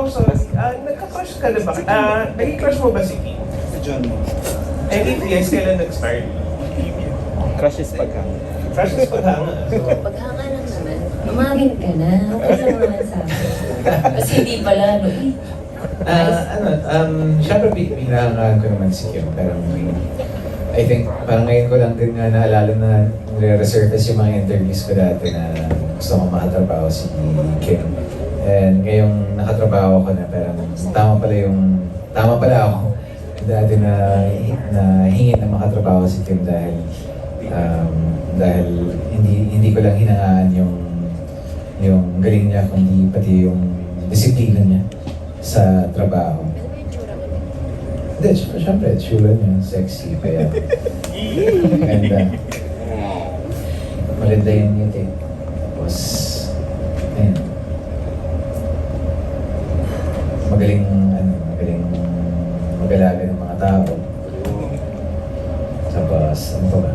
Sorry. Nagka-crush ka na ba? Naging crush mo ba si Kim? Si John mo. And if yes, kailan nag-start? Crush is paghanga. Crush is paghanga. So, Paghanga lang naman. Umagin ka na. Okay sa mga sa akin. Kasi hindi pala, no? Siyempre pinahangaan ko naman si Kim, pero I think parang ngayon ko lang din nga naalala na nire-resurface yung mga interviews ko dati na gusto ko makatrabaho si Kim. And ngayong nakatrabaho ko na, parang tama pala ako dati na hingin na makatrabaho si Kim dahil hindi ko lang hinangaan yung galing niya, kundi pati yung disiplina niya sa trabaho. Hindi, syempre, tsura niya, sexy, kaya maganda. Maganda yung ngiti. Tapos, ayun. Magaling mag-alaga ng mga tao. Tapos, ano pa ba?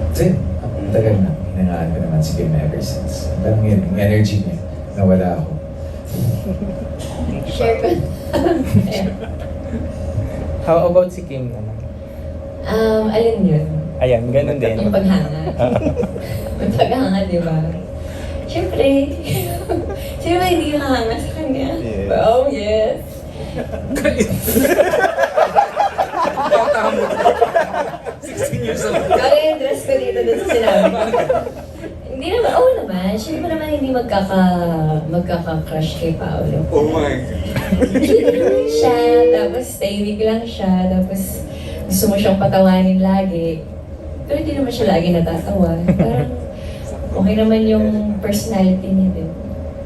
Kasi, ang tagal na, hinangaan ko naman si Kim ever since. Parang yun, yung energy niya, nawala ako. Share ko. How about si Kim naman? Alin yun? Ayan, ganun din. Yung paghanga. Yung paghanga, di ba? Siyempre. Sino ba hindi nakahanga sa kanya? Yes. Oh, yes. Bata mo. 16 years old. Kaya yung dress ko dito doon sa sinabi. Hindi naman, oo naman. Siyempre naman hindi magkaka-crush kay Paolo. Oh my God. Cute lang siya, tapos tahimik lang siya, tapos gusto mo siyang patawanin lagi. Pero hindi naman siya lagi natatawa. Parang okay naman yung personality niya din.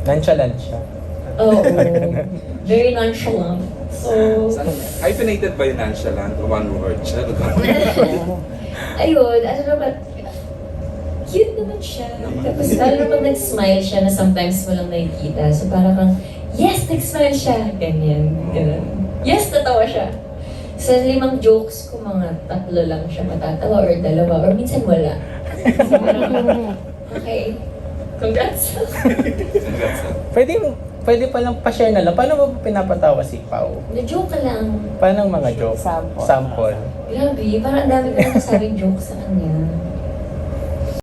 Nonchalant siya. Oo, very nonchalant. So, Hyphenated by nonchalant, one word siya. ayun, ano naman, cute naman siya. Tapos lalo na pag nag-smile siya na sometimes mo lang nakikita. So parang kang, yes, nag-smile siya. Ganyan, ganun. Yes, natawa siya. Sa 5 jokes ko, mga 3 lang siya matatawa or 2, or minsan wala. So parang, okay, congrats. Pwede palang pa-share na lang. Paano mo pinapatawa si Pao? Na-joke ka lang. Paano ang mga joke? Sample. Sample. Grabe, parang ang dami ko nakasabing jokes sa kanya.